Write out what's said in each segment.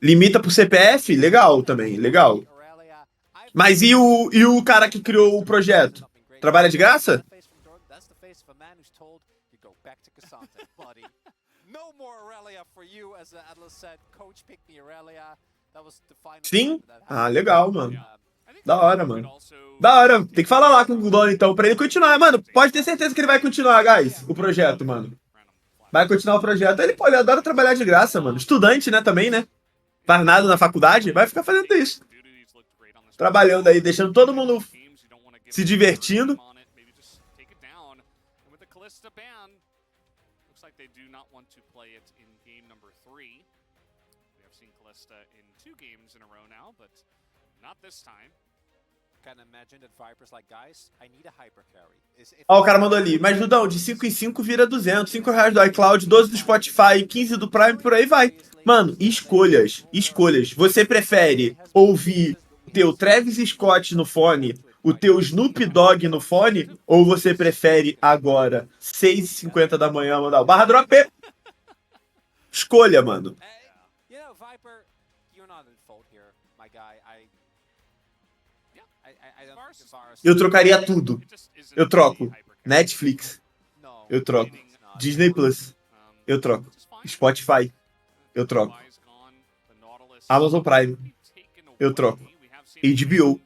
Limita pro CPF? Legal também, legal. Mas e o cara que criou o projeto? Trabalha de graça? Sim? Ah, legal, mano. Da hora, mano. Da hora. Tem que falar lá com o dono, então, pra ele continuar. Mano, pode ter certeza que ele vai continuar, guys, o projeto, mano. Vai continuar o projeto. Ele adora trabalhar de graça, mano. Estudante, né, também, né? Faz nada na faculdade, vai ficar fazendo isso. Trabalhando aí, deixando todo mundo se divertindo. Ó, o cara mandou ali. Mas, Dudão, de 5 em 5 vira 200. 5 reais do iCloud, 12 do Spotify, 15 do Prime, por aí vai. Mano, escolhas. Escolhas. Você prefere ouvir o teu Travis Scott no fone, o teu Snoop Dogg no fone, ou você prefere agora, 6h50 da manhã, mandar o barra drop? Escolha, mano. Eu trocaria tudo. Eu troco. Netflix. Eu troco. Disney Plus. Eu troco. Spotify. Eu troco. Amazon Prime. Eu troco. HBO.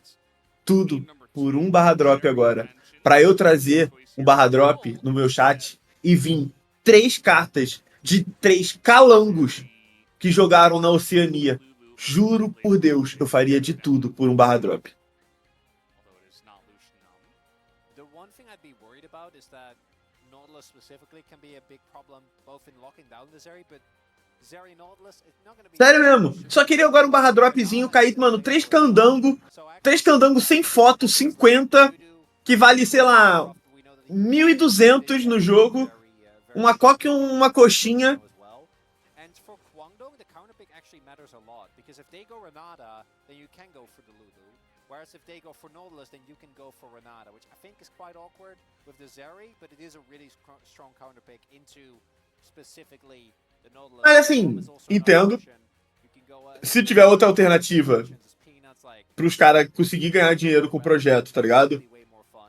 Tudo por um barra drop agora. Pra eu trazer um barra drop no meu chat e vir 3 cartas de 3 calangos que jogaram na Oceania. Juro por Deus, eu faria de tudo por um barra drop. Sério mesmo. Só queria agora um barra dropzinho cair, mano, 3 candango sem foto, 50, que vale, sei lá, 1.200 no jogo. Uma coca e uma coxinha. Whereas if they go for Nautilus, then you can go for Renata, which I think is quite awkward with the Zeri, but it is a really strong counter pick into specifically the Nautilus. Mas assim, entendo. Se tiver outra alternativa pros caras conseguir ganhar dinheiro com o projeto, tá ligado?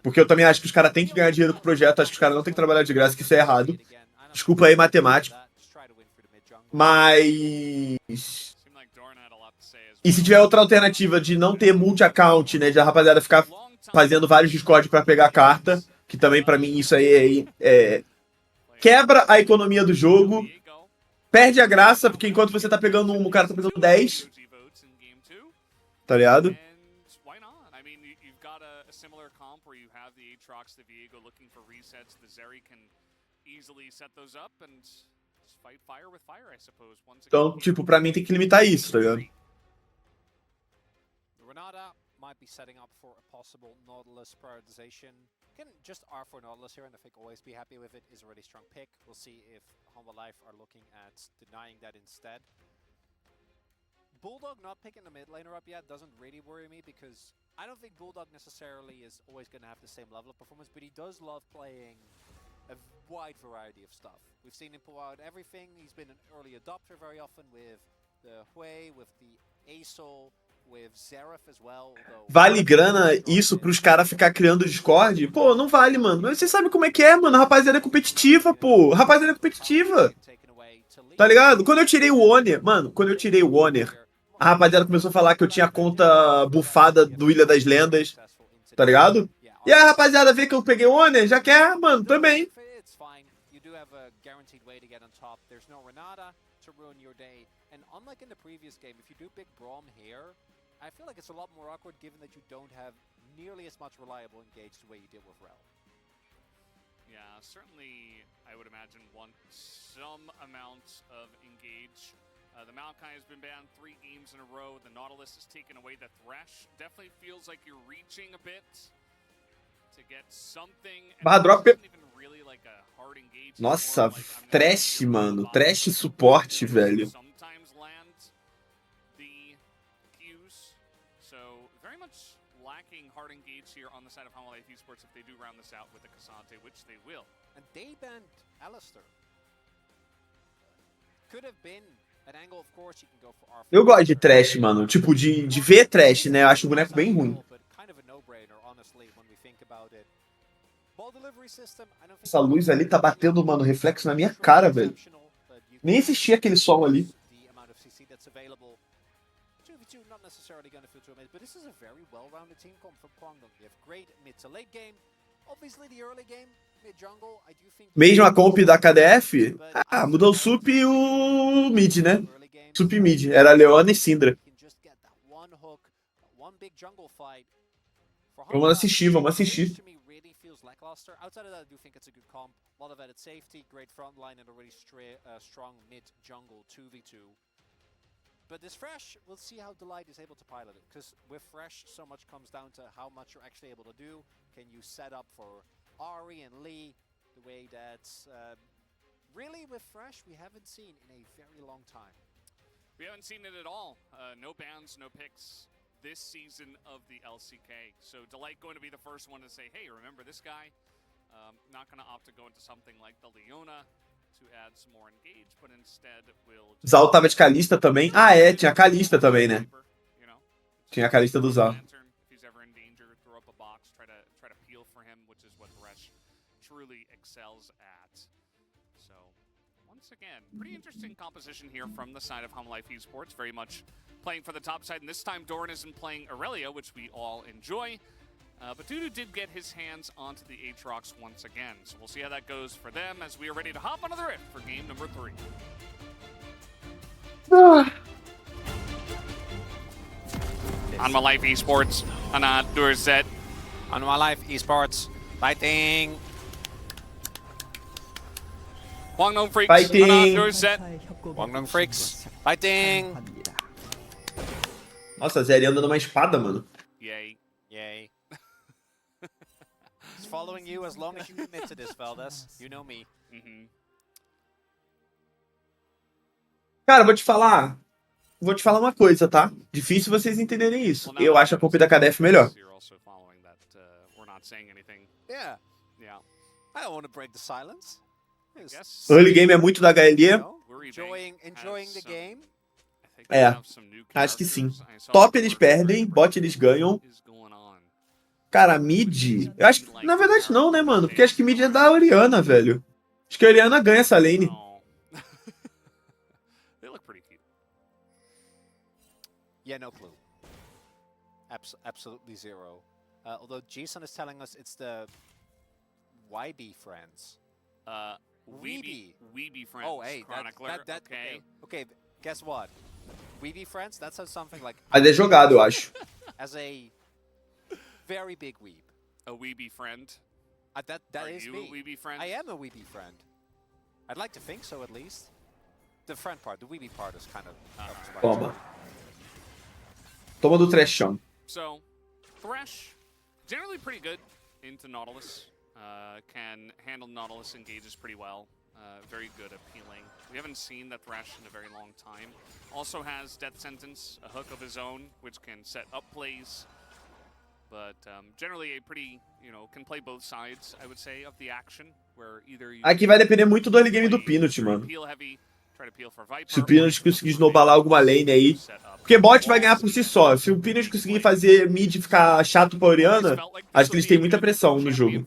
Porque eu também acho que os caras têm que ganhar dinheiro com o projeto, acho que os caras não têm que trabalhar de graça, que isso é errado. Desculpa aí, matemático. Mas... E se tiver outra alternativa de não ter multi-account, né, de a rapaziada ficar fazendo vários Discord pra pegar carta, que também pra mim isso aí quebra a economia do jogo, perde a graça, porque enquanto você tá pegando um, o cara tá pegando 10, tá ligado? Então, tipo, pra mim tem que limitar isso, tá ligado? Renata might be setting up for a possible Nautilus prioritization. Can just R for Nautilus here, and I think always be happy with it is a really strong pick. We'll see if Humble Life are looking at denying that instead. Bulldog not picking the mid laner up yet doesn't really worry me because I don't think Bulldog necessarily is always going to have the same level of performance, but he does love playing a wide variety of stuff. We've seen him pull out everything. He's been an early adopter very often with the Hui, with the Asol. Vale grana isso pros caras ficar criando Discord? Pô, não vale, mano. Você sabe como é que é, mano. A rapaziada é competitiva, pô. A rapaziada é competitiva. Tá ligado? Quando eu tirei o Honor, mano, a rapaziada começou a falar que eu tinha conta bufada do Ilha das Lendas. Tá ligado? E a rapaziada vê que eu peguei o Honor, já quer, mano, também. Unlike in the previous game, if you do big Braum here, I feel like it's a lot more awkward given that you don't have nearly as much reliable engage the way you did with Rel. Yeah, certainly I would imagine want some amount of engage. The Maokai has been banned 3 games in a row. The Nautilus has taken away the Thresh. Definitely feels like you're reaching a bit to get something. Barra drop. Nossa, trash, mano. Trash suporte, velho. Hard engage here on the side of Humble Life Esports if they do round this out with the Cassante, which they will. And they banned Alistair. Eu gosto de trash, mano. Tipo, de ver trash, né? Eu acho o boneco bem ruim. Essa luz ali tá batendo, mano, reflexo na minha cara, velho. Nem existia aquele sol ali. Mesmo a comp da KDF, mudou o sup e o mid, né? Sup e mid. Era Leona e Syndra. Vamos assistir, vamos assistir. Outside of that, I do think it's a good comp. A lot of added safety, great front line, and already strong mid jungle 2v2. But this Fresh, we'll see how Delight is able to pilot it. Because with Fresh, so much comes down to how much you're actually able to do. Can you set up for Ari and Lee the way that's really with Fresh we haven't seen in a very long time. We haven't seen it at all. No bans, no picks this season of the LCK. So Delight going to be the first one to say, hey, remember this guy? Not going to opt to go into something like the Leona to add some more engage, but instead will... Zal tava de Kalista também. Ah, é, tinha Kalista também, né? Tinha a Kalista do Zal. Truly excels at. So, once again, pretty interesting composition here from the side of Home Life Esports. Very much playing for the top side, and this time Doran isn't playing Aurelia, which we all enjoy. But Dudu did get his hands onto the Aatrox once again. So we'll see how that goes for them as we are ready to hop onto the Rift for game number 3. On My Life Esports, Anat Durzet. On My Life Esports, fighting. Guangdong Freaks, Fighting. Anat Durzet. Guangdong Freaks, fighting. Nossa, a Zeri anda numa espada, mano. Yay. Yay. It's following you as long as you commit to this, Veldas. You know me. Cara, vou te falar uma coisa, tá? Difícil vocês entenderem isso. Eu acho a comp da KDF melhor. Yeah. I don't want to break the silence. Early game é muito da HLE. Enjoying the game. É, acho que sim. Top eles perdem, bot eles ganham. Cara, mid... Eu acho que, na verdade, não, né, mano? Porque acho que mid é da Oriana, velho. Acho que a Oriana ganha essa lane. Yeah, no clue. Absolutely zero. Although Jason is telling us it's the YB friends. Weeby friends. Oh, hey, chronicler. Okay, guess what? Weeby friends, that sounds something like... Mas é jogado, eu acho. As a very big weeb. A weeby friend? That is you me. A weeby friend? I am a weeby friend. I'd like to think so, at least. The friend part, the weeby part is kind of... Toma. Toma do trashão. So, Thresh, generally pretty good into Nautilus. Can handle Nautilus engages pretty well. Very good at peeling. We haven't seen that Thresh in a very long time. Also has Death Sentence, a hook of his own, which can set up plays. But generally a pretty, can play both sides, I would say, of the action. Where either you Aqui vai depender muito do early game do Peanut, mano. Se o Peanut conseguir snowballar alguma lane aí. Porque bot vai ganhar por si só. Se o Peanut conseguir fazer mid ficar chato pra Oriana, acho que eles têm muita pressão no jogo.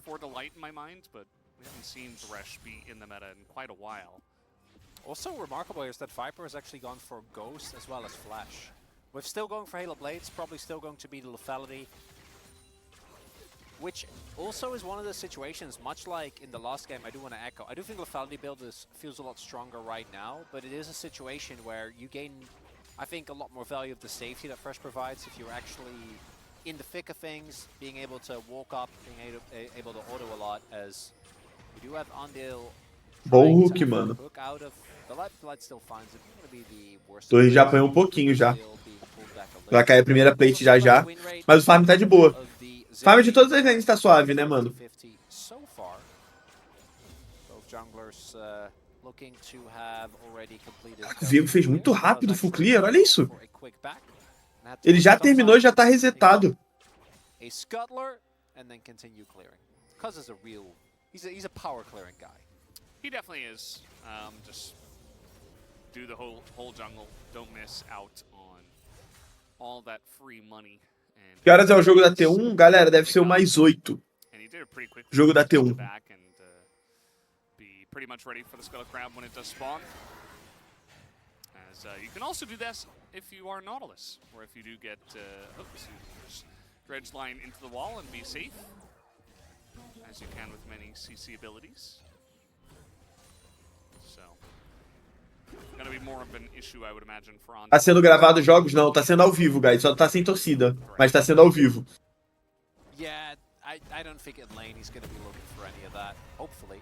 Also remarkable is that Viper has actually gone for Ghost as well as Flash. With still going for Halo Blades, probably still going to be the lethality. Which also is one of the situations, much like in the last game, I do want to echo. I do think lethality build feels a lot stronger right now, but it is a situation where you gain, I think, a lot more value of the safety that Fresh provides if you're actually in the thick of things, being able to walk up, being able to auto a lot, as we do have Andil. Bom hook, mano. Torre já apanhou um pouquinho já. Vai cair a primeira plate já. Mas o farm tá de boa. O farm de todas as lanes tá suave, né, mano? O Viego fez muito rápido o full clear, olha isso. Ele já terminou e já tá resetado. He's a power clearing guy. He definitely is. Just do the whole jungle. Don't miss out on all that free money. And Que horas é o jogo da T1? Galera, deve ser o mais 8. and he did it pretty quickly. Jogo da Just to T1. back and be pretty much ready for the Skull Crab when it does spawn. As you can also do this if you are Nautilus, or if you do get just dredge line into the wall and be safe, as you can with many CC abilities. So, gonna be more of an issue, I would imagine, for on. Tá sendo gravado os jogos? Não, tá sendo ao vivo, guys. Só tá sem torcida, mas tá sendo ao vivo. Yeah, I don't think in lane he's going to be looking for any of that. Hopefully,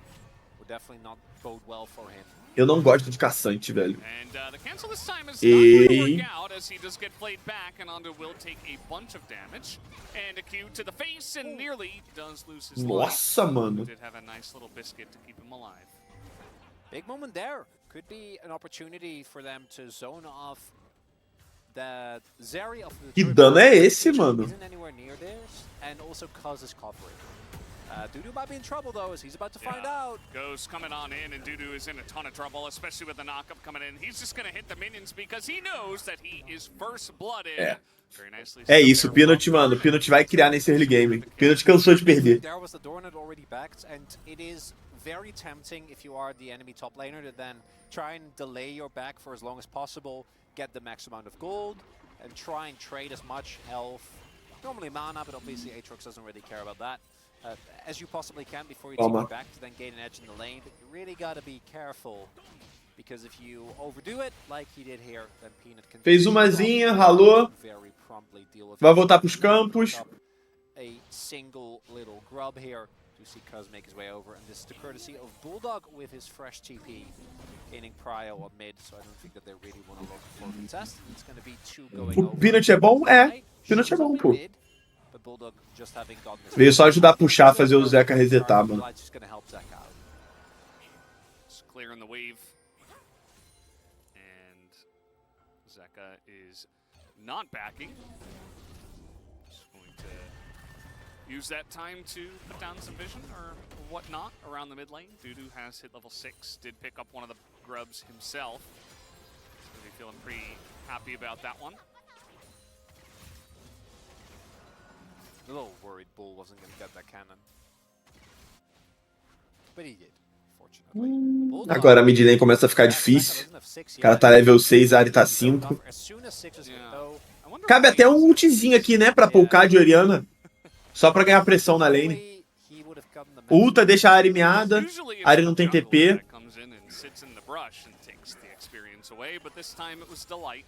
would definitely not bode well for him. Eu não gosto de caçante, velho. And the cancel this time is not going to Ei. work out, as he does get played back, and Ondo will take a bunch of damage. And a Q to the face, and nearly does lose his life. Nossa, mano. Did have a nice little biscuit to keep him alive. Big moment there. Could be an opportunity for them to zone off the Zeri of the Que dano é esse, mano? Isn't anywhere near this, and also causes coverage. Dudu might be in trouble though, as he's about to find out. Ghost coming on in, and Dudu is in a ton of trouble, especially with the knockup coming in. He's just gonna hit the minions because he knows that he is first-blooded. É. Very nicely É stuck isso, o there. Peanut, mano. O Peanut vai criar nesse early game. O Peanut cansou de perder. There was the Doornet already backed, and it is very tempting if you are the enemy top laner to then try and delay your back for as long as possible, get the max amount of gold, and try and trade as much health, normally mana, but obviously Aatrox doesn't really care about that, as you possibly can before you take Toma. it back to then gain an edge in the lane. But you really gotta be careful, because if you overdo it, like he did here, then Peanut can Fez umazinha, ralou. very promptly deal with Vai it. voltar pros campos. A single little grub here to see Cuz make his way over, and this is the courtesy of Bulldog with his fresh TP, gaining prio on mid, so I don't think that they really want to look for a contest. It's going to be two going O over. Peanut é bom? É. Peanut é bom, pô. But Bulldog just having gotten this Veio só ajudar a puxar, fazer o Zeca resetar, mano. just going to help Zeka out. It's clear in the wave. And Zeka is not backing. Just going to use that time to put down some vision or whatnot around the mid lane. Dudu has hit level 6, did pick up one of the grubs himself. He's going to be feeling pretty happy about that one. A little worried Bull wasn't going to get that cannon. But he did, fortunately. Bulldog, Agora a mid lane começa a ficar difícil. O cara tá level 6, a Ari tá 5. as soon as 6 is Yeah. go, I wonder Cabe why até um he's- ultizinho aqui, né? Pra poukar de Oriana. Só pra ganhar pressão na lane. he would have gotten the Ulta deixa a Ari meada. Usually it's Ari the não tem jungle TP. that comes in and sits in the brush and takes the experience away, but this time it was Delight.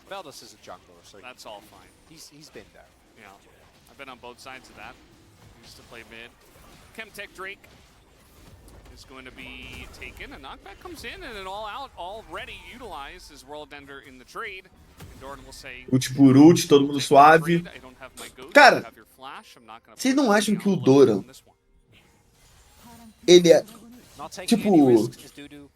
Veldas is a jungler, so That's all fine. he's been there. Yeah, I've been on both sides of that. Used to play mid. Chemtech Drake is going to be taken. A knockback comes in and an all-out already utilized as World Ender in the trade. And Doran will say, Ult por ult, todo mundo suave. I don't have my ghost, Cara, I have your flash. I'm not gonna vocês put não acham anything que o on the load Doran- on this one. Ele é... Not taking Tipo, any risks is Dudu.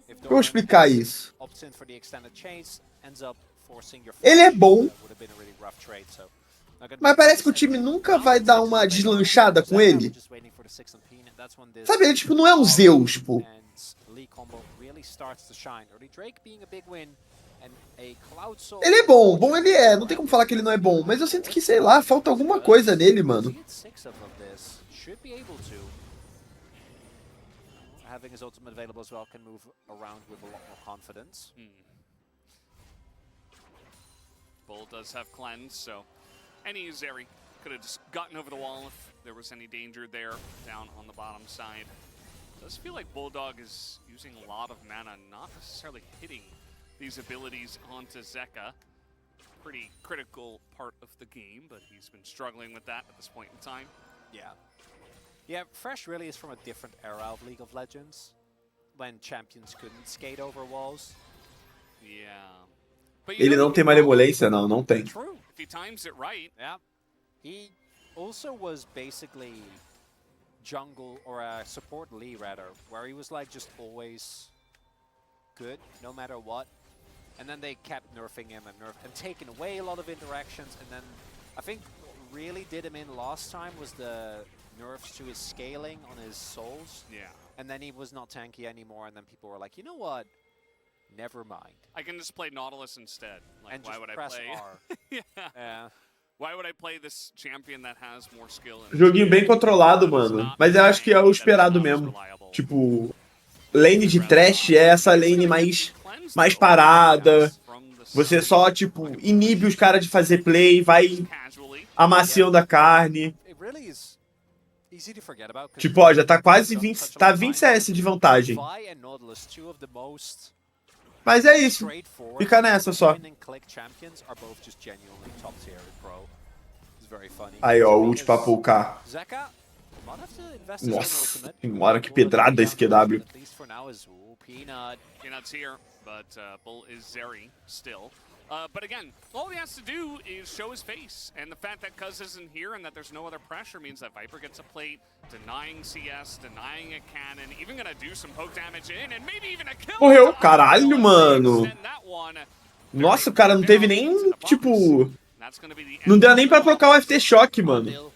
If Vou explicar isso. opts in for the extended chase, ends up forcing your Ele é flash. bom. That would have been a really rough trade, so not gonna Mas be- parece que o time nunca vai dar uma deslanchada com ele. Just waiting for the 6 and Peanut. That's when this Sabe, ele tipo não é um Zeus, pô. and Lee combo really starts to shine. Early Drake being a big win and a Cloud Soul. Ele é bom, bom ele é. Não tem como falar que ele não é bom. Mas eu sinto que, sei lá, falta alguma coisa nele, mano. He gets 6 of this. Should be able to. Having his ultimate available as well can move around with a lot more confidence. Bull does have cleanse, so any Zeri could have just gotten over the wall if there was any danger there down on the bottom side. Does feel like Bulldog is using a lot of mana, not necessarily hitting these abilities onto Zeka. Pretty critical part of the game, but he's been struggling with that at this point in time. Yeah. Yeah, Fresh really is from a different era of League of Legends, when champions couldn't skate over walls. Yeah. But you Ele know, não tem malemolência, não, não tem. True. if he times it right, Yeah. He also was basically jungle, or a support Lee rather, where he was like just always good, no matter what. And then they kept nerfing him and taking away a lot of interactions. And then I think what really did him in last time was the nerfs to his scaling on his souls. yeah. And then he was not tanky anymore, and then people were like, you know what? Never mind. I can just play Nautilus instead. Like, And why just would I press play? R. Yeah. Why would I play this champion that has more skill? Joguinho bem controlado, mano. Mas eu acho que é o esperado mesmo. Tipo, lane de trash é essa lane mais parada. Você só, tipo, inibe os caras de fazer play, vai amaciando a carne. It really is easy to forget about. Tipo, ó, já tá quase 20, tá 20 CS de vantagem. Vi and Nautilus, two of the most Mas é isso. straightforward Fica nessa só. point and click champions are both just genuinely top tier in pro. It's very funny. Aí, ó, ult pra poupar. Zeka might have to invest Nossa his own ultimate. senhora, que pedrada esse QW. At least for now is Peanut. Peanut's here, but Bull is Zeri still. But again, all he has to do is show his face, and the fact that Cuz isn't here and that there's no other pressure means that Viper gets a plate, denying CS, denying a cannon, even gonna do some poke damage in, and maybe even a kill. Morreu, caralho, mano. Nossa, o cara não teve nem, tipo... Não deu nem pra trocar o Aftershock, mano.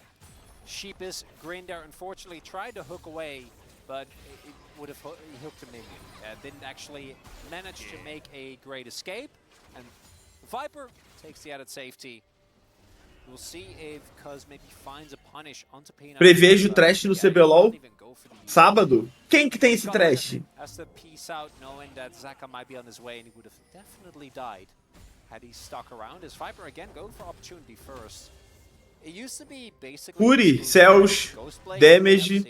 Sheepish, Grinder unfortunately tried to hook away, but it would have hooked a minion. Didn't actually manage to make a great escape, and Viper takes the added safety. We'll see if Cuz maybe finds a punish onto Peanut. Prevejo trash no CBLOL sábado. Quem que tem esse trash? Has to peace out knowing that Zaka might be on his way, and he would have definitely died had he stuck around. As Viper again going for opportunity first. It used to be basically Uri, Cells, Damage,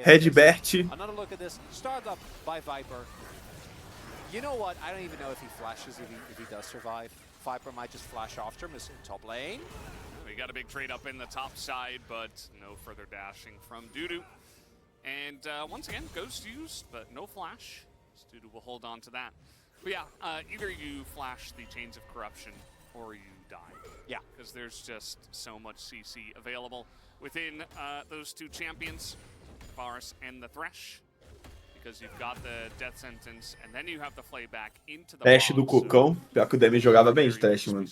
Redbert. Another look at this, started up by Viper. You know what? I don't even know if he flashes if he does survive. Viper might just flash after him in top lane. We got a big trade up in the top side, but no further dashing from Dudu. And once again, Ghost used, but no flash. So Dudu will hold on to that. But yeah, either you flash the Chains of Corruption or you die. Yeah. Because there's just so much CC available within those two champions, Varus and the Thresh. Because you've got the death sentence, and then you have the flayback into the Trash do Cocão. Pior que o Damage jogava bem de Trash, mano.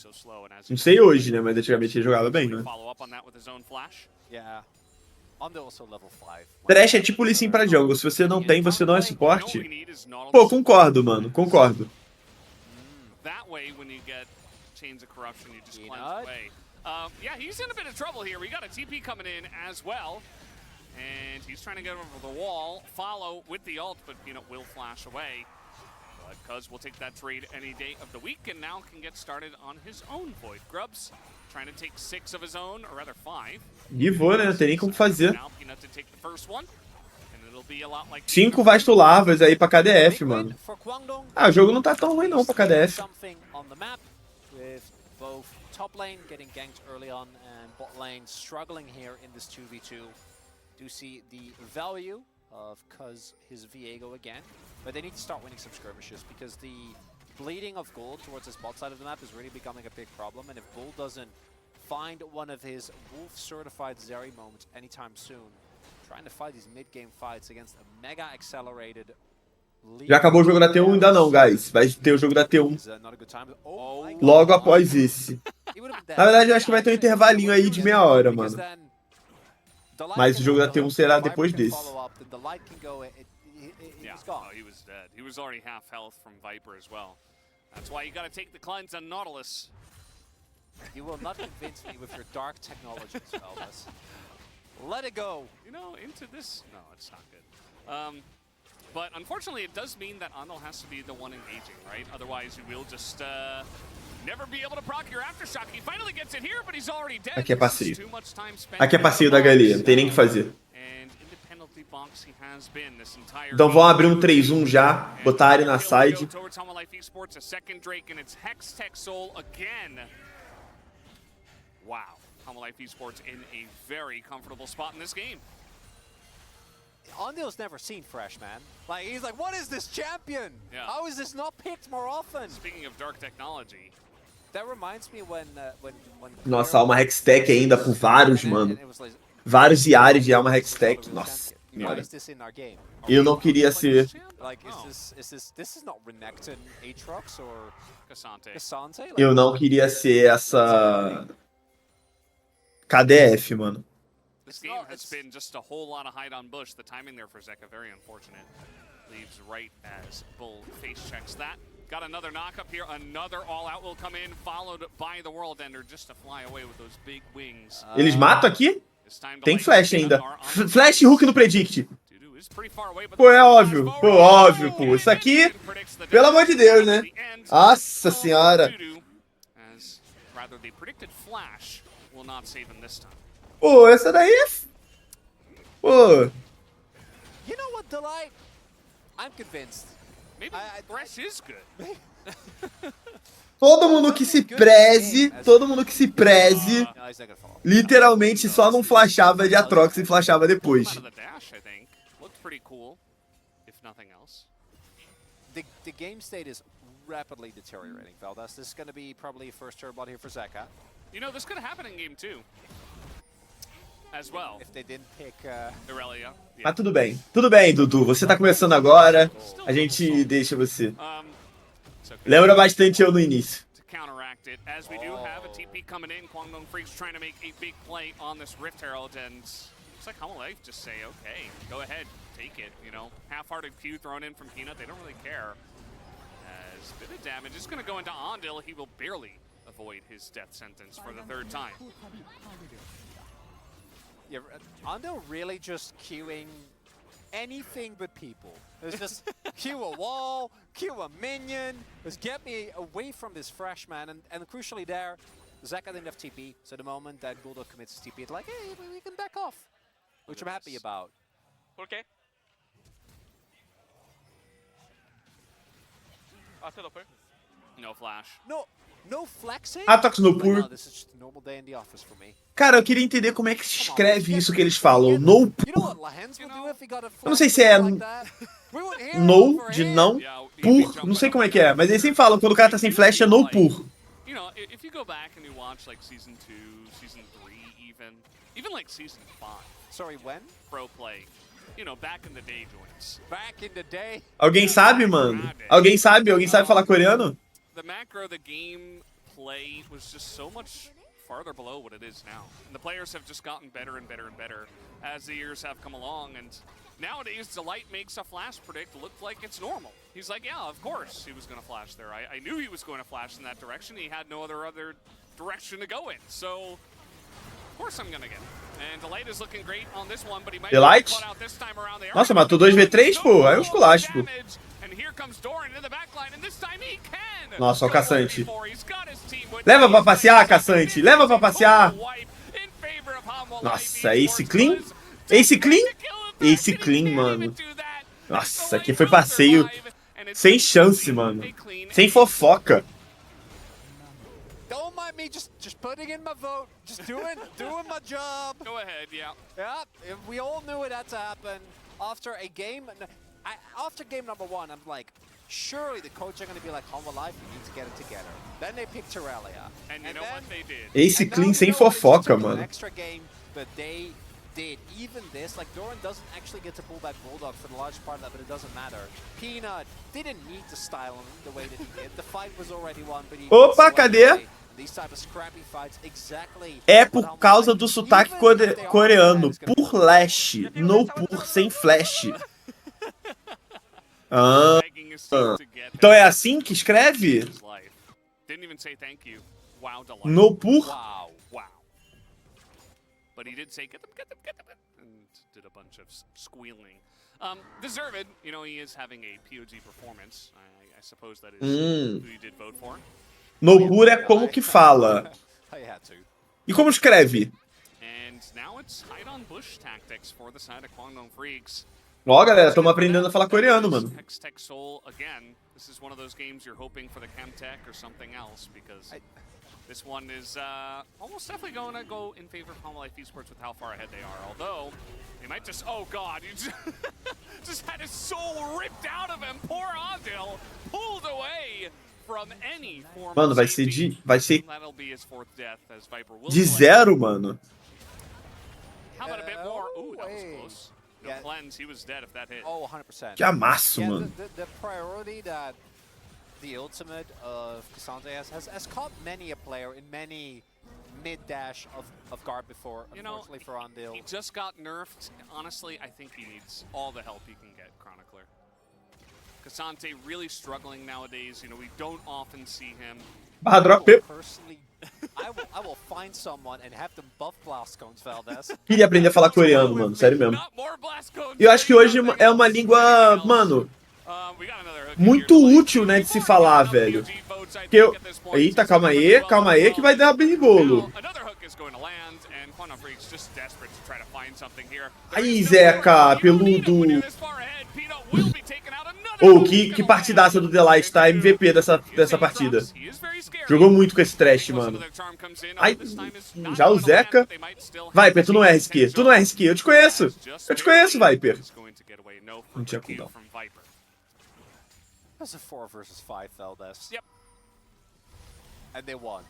Não sei hoje, né? Mas antigamente ele jogava bem, né? Yeah. Also level 5. Trash é tipo Lee Sin pra jungle. Se você não tem, você não é suporte. Pô, concordo, mano. Concordo. That way, when you get Chains of Corruption, you just cleanse away. Yeah, he's in a bit of trouble here. We got a TP coming in as well. And he's trying to get over the wall, follow with the ult, but Peanut will flash away. But Cuz will take that trade any day of the week and now can get started on his own Void. Grubs trying to take 6 of his own, or rather 5. E vou, né? Não tem nem como fazer. Now Peanut to take the first one. And it'll be a lot like 5 Vastolavas aí pra KDF, mano. Ah, o jogo não tá tão ruim não pra KDF. Both top lane getting ganked early on and bot lane struggling here in this 2v2. Do see the value of Cuz his Viego again, but they need to start winning some skirmishes because the bleeding of gold towards his bot side of the map is really becoming a big problem, and if Bull doesn't find one of his Wolf certified Zeri moments anytime soon, trying to fight these mid-game fights against a mega accelerated Já acabou o jogo da T1? Ainda não, guys. Vai ter o jogo da T1 logo após esse. Na verdade, eu acho que vai ter um intervalinho aí de meia hora, mano. Mas o jogo da T1 será depois desse. Yeah, oh, he was dead. He was already half health from Viper as well. That's why you gotta take the cleanse on Nautilus. You will not convince me with your dark technologies, Elvis. Let it go. You know, into this... No, it's not good. But unfortunately, it does mean that Andal has to be the one engaging, right? Otherwise, you will just never be able to proc your Aftershock. He finally gets it here, but he's already dead. Aqui é passeio. Aqui é passeio da galinha, não tem nem o que fazer. Então vão abrir um 3-1 já, botar ele na side. Wow, Homolife Esports in a very comfortable spot in this game. Ondale's never seen Fresh, man. Like, he's like, what is this champion? Yeah. How is this not picked more often? Speaking of dark technology. That reminds me when Nossa, alma Hextech ainda por vários, mano. Vários Yari de alma Hextech. Nossa senhora. Eu não queria ser... Eu não queria ser essa... KDF, mano. This game has been just a whole lot of hide on bush. The timing there for Zeka, very unfortunate. Leaves right as Bull face checks that. Got another knock up here. Another all-out will come in, followed by the World Ender just to fly away with those big wings. Eles matam aqui? Tem flash ainda. Flash e hook no predict. Pô, é óbvio. Pô, óbvio, pô. Isso aqui, pelo amor de Deus, né? Nossa senhora. Pô, essa daí é... Pô. You know what, Delight? I'm convinced. Maybe Thresh is good. Todo mundo que se preze, literalmente só não flashava de Atrox e flashava depois. The game state is rapidly deteriorating, Valdas. This is going to be probably first turn blood here for Zeka. You know, this could happen in game 2. As well. If they didn't pick Irelia. Mas tudo bem, Dudu. Você tá começando agora, a gente deixa você. Lembra bastante eu no início. Counteract it, as we do have a TP coming in. Kwangdong Freaks trying to make a big play on this Rift Herald, and looks like HLE just say, okay, go ahead, take it. You know, half-hearted Q thrown in from Peanut. They don't really care. As a bit of damage is going to go into Ondil. He will barely avoid his death sentence for the third time. Yeah, Ondil really just queuing anything but people. It's just queue a wall, queue a minion, just get me away from this fresh man. And crucially there, Zeka didn't have TP, so the moment that Bulldog commits his TP, it's like, hey, we can back off. Which I'm happy about. Okay. No flash. No flexing? Atrox no pur. No, this is just a normal day in the office for me. Cara, eu queria entender como é que se escreve isso que eles falam. No pur. Eu não sei se é no, de não, pur. Não sei como é que é. Mas eles sempre falam, quando o cara tá sem flash, é no pur. You know, if you go back and you watch like season 2, season 3 even like season 5. Sorry, when? Pro play. You know, back in the day joints. Back in the day? Alguém sabe, mano? Alguém sabe falar coreano? The macro, the game play was just so much farther below what it is now. And the players have just gotten better and better and better as the years have come along. And nowadays, Delight makes a flash predict look like it's normal. He's like, yeah, of course he was going to flash there. I knew he was going to flash in that direction. He had no other direction to go in. So, of course I'm going to get it. And Delight is looking great on this one, but he might Delight? be caught out this time around. Nossa, matou 2v3, pô. Aí é um esculacho, pô. And here comes Doran in the backline, and this time he can. Nossa, ó o Caçante. Leva pra passear, Caçante. Leva pra passear. Nossa, Ace Clean? Ace Clean? Ace Clean, mano. Nossa, aqui foi passeio sem chance, mano. Sem fofoca. Don't mind me just putting in my vote, just doing my job. Go ahead, yeah. Yeah, we all knew it had to happen after a game. After game number 1, I'm like, surely the coach are going to be like, Humble Life, we need to get it together. Then they picked Irelia. And you know what they did? Ace Clean sem fofoca, mano. Extra game, but they did. Even this, like Doran doesn't actually get to pull back Bulldog for the large part of that, but it doesn't matter. Peanut didn't need to style him the way that he did. The fight was already won, but he... Opa, cadê? These type of scrappy fights, exactly. É por causa do sotaque coreano. Por lash. No por sem flash. Ah. Então é assim que escreve? No por? Wow. But he did say, get them, and did a bunch of squealing. Deserved, you know, he is having a POG performance. I suppose that is who you did vote for. No pur é como que fala. E como escreve? And now it's hide on bush tactics for the side of Kwangdong Freaks. Ó, galera, estamos aprendendo a falar coreano, mano. Hextech Soul again. This is one of those games you're hoping for the Chemtech or something else because this one is almost definitely going to go in favor of Home Life Esports with how far ahead they are. Although they might just, oh god, you just had his soul ripped out of him. Poor Ondil pulled away from any form. Mano, vai ser de zero, mano. How about a bit more? Ooh, that was close. No cleanse, he was dead if that hit. Oh, 100%. Que amasso, mano. The priority that the ultimate of Cassandra has caught many a player in many mid dash of guard before, You know, unfortunately for Ondale. he just got nerfed. Honestly, I think he needs all the help he can get, Chronicler. Cassante really struggling nowadays. You know, we don't often see him. Barra drop. Personally, I will find someone and have them buff blast cones, Valdez. Queria aprender a falar coreano, mano. Sério mesmo. Not more blast codes. E eu acho que hoje é uma língua, mano, muito útil, né, de se falar, velho. Porque eu... Eita, calma aí, que vai dar bem bolo. Aí, Zeca, peludo. Ou que partidaça do Delight, tá? MVP dessa partida. Jogou muito com esse trash, mano. Ai, já o Zeca. Viper, tu não é RSQ. Tu não é RSQ. Eu te conheço, Viper. Não tinha cooldown. That's a 4 versus 5, Valdez. Yep. And they won.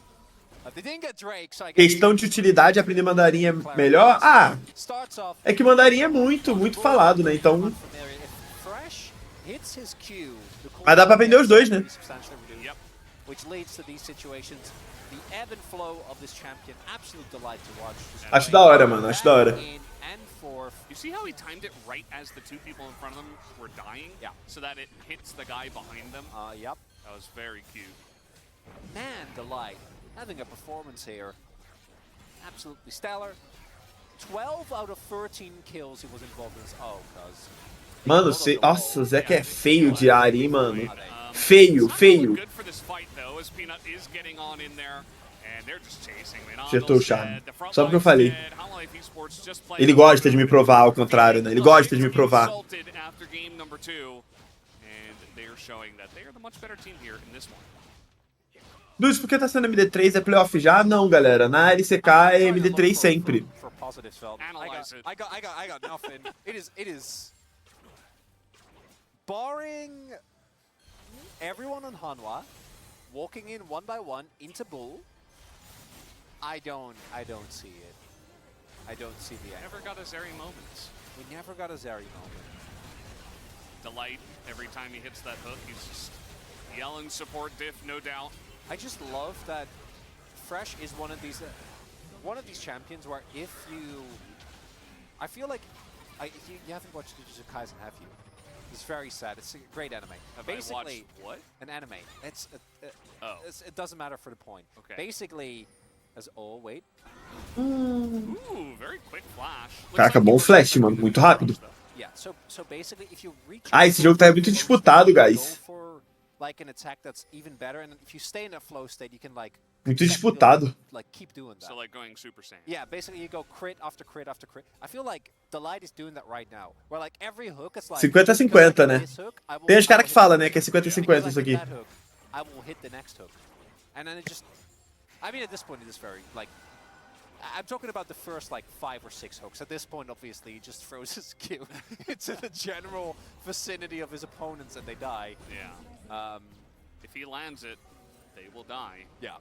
They didn't get Drake, so I guess... Questão de utilidade, aprender mandarim é melhor? Ah, é que mandarim é muito falado, né? Então... Mas dá pra aprender os dois, né? Acho da hora, mano. Acho da hora. You see how he timed it right as the two people in front of him were dying? Yeah. So that it hits the guy behind them? Yep. That was very cute. Man, Delight having a performance here. Absolutely stellar. 12 out of 13 kills he was involved in this. Oh, cuz. Mano, nossa, o Zeca é feio de área, hein, mano. Feio. Good for this fight though, as Peanut is getting on in there. Acertou o charme. Só porque eu falei. Ele gosta de me provar, ao contrário, né? Ele gosta de me provar. Duz, por que tá sendo MD3? É playoff já? Não, galera. Na LCK é MD3 sempre. I got nothing. It is barring everyone on Hanwha walking in one by one into Bull. I don't see it. I don't see the end. Never got a Zeri moment. We never got a Zeri moment. Delight, every time he hits that hook, he's just yelling support diff, no doubt. I just love that Fresh is one of these champions where if you... I feel like... you haven't watched Jujutsu Kaisen, have you? It's very sad. It's a great anime. Basically, what? An anime. It doesn't matter for the point. Okay. Basically... Oh, wait. Ooh, very quick flash. Caraca, bom flash, mano. Muito rápido. Yeah, so basically if you reach esse jogo tá muito disputado, guys. Like an attack that's even better, and if you stay in a flow state, you can like muito disputado. Like keep doing that. So like going Super Saiyan. Yeah, basically you go crit after crit after crit. I feel like Delight is doing that right now. Where like every hook it's like 50-50, né? Tem uns caras que falam, né, que é 50-50 isso aqui. I will hit the next hook. And then it just I mean, at this point, it is very, like... I'm talking about the first, like, 5 or 6 hooks. At this point, obviously, he just throws his Q into the general vicinity of his opponents and they die. Yeah. If he lands it, they will die. Yeah.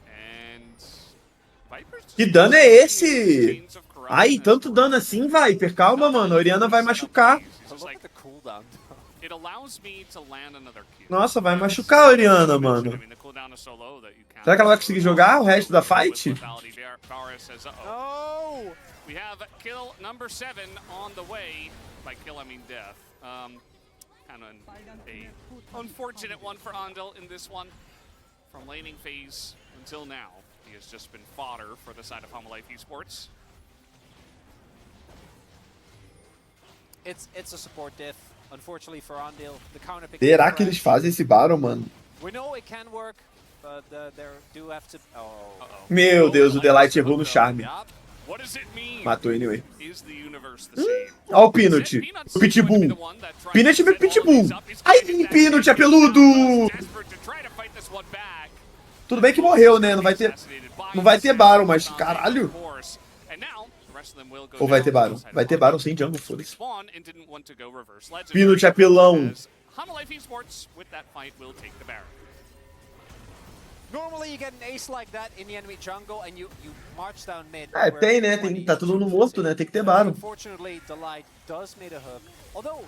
And... Viper's Que dano é esse? Ai, tanto dano assim, Viper. Calma, mano. A Oriana vai machucar. Look at the cooldown. Nossa, vai machucar a Oriana, mano. Será que ela vai conseguir jogar o resto da fight? Oh! We have kill number 7 on the way. By kill, I mean death. Kind of a unfortunate one for Ondale in this one. From laning phase until now, he has just been fodder for the side of Home Life Esports. It's a support diff. Unfortunately for Ondale, the counter pick. Será que eles fazem esse Baron, mano? We know it can work, but they do have to. Meu Deus, o Delight errou no charme. Matou anyway. Ó o Peanut. O Pitbull. Peanut é Pitbull. Ai, Peanut é peludo. Tudo bem que morreu, né? Não vai ter Baron, mas caralho. Ou vai ter Baron? Vai ter Baron sem jungle, foda-se. Peanut é pelão. Normally you get an ace like that in the enemy jungle and you march down mid. Tem, né? Tá todo mundo morto, né? Tem que ter Baron. Unfortunately, Delight does made a hook. Although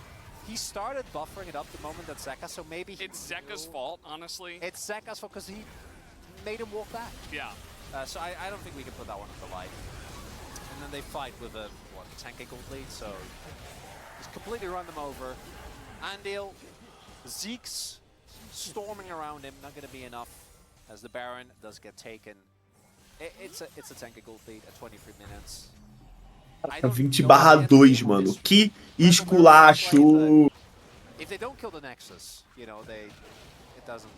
he started buffering it up the moment that Zeka, so maybe it's Zeka's fault, honestly. It's Zeka's fault because he made him walk back. Yeah. So I don't think we can put that one on the light. And then they fight with a, 10k gold lead, so just completely run them over. Andil, Zeke's storming around him, not going to be enough, as the Baron does get taken. It's a 10k gold lead at 23 minutes. 20/2, mano. Que esculacho! If they don't kill the Nexus, it doesn't.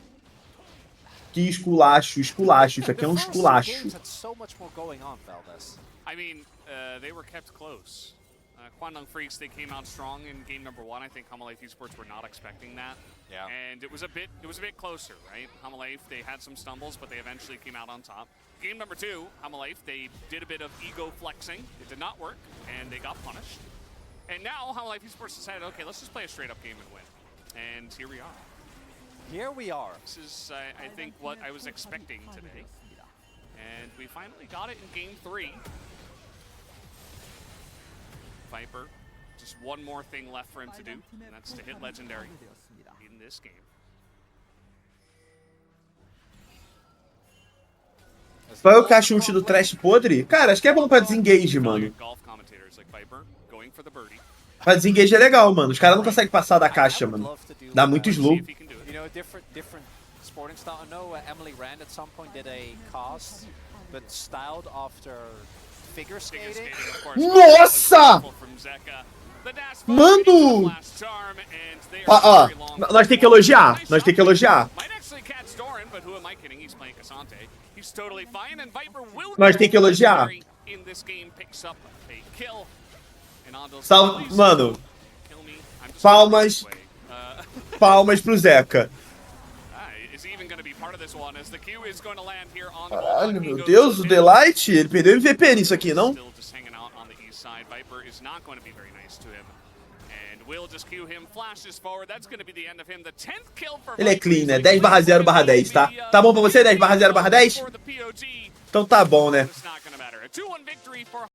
Que esculacho, esculacho. Isso aqui é um esculacho. I mean, they were kept close. Kwangdong Freaks, they came out strong in game number 1. I think Hamalife Esports were not expecting that. Yeah. And it was a bit closer, right? Hamalife, they had some stumbles, but they eventually came out on top. Game number 2, Hamalife, they did a bit of ego flexing. It did not work, and they got punished. And now Hamalife Esports decided, okay, let's just play a straight-up game and win. And here we are. Here we are. This is, I think, what I was expecting today. And we finally got it in game 3. Viper, just one more thing left for him to do, and that's to hit Legendary in this game. Qual é o cachute do trash podre? Cara, acho que é bom pra desengage, mano. Pra desengage é legal, mano. Os caras não conseguem passar da caixa, mano. Dá muito slow. Different sporting style. I know Emily Rand at some point did a cast, but styled after figure skating. Nossa! Mano! Ó, nós tem que elogiar. Nós tem que elogiar. Nós tem que elogiar. Salve, mano. Palmas. Palmas pro Zeca. Caralho, meu Deus, o Delight, ele perdeu MVP nisso aqui, não? Ele é clean, né? 10/0/10, tá? Tá bom pra você, 10/0/10? Então tá bom, né?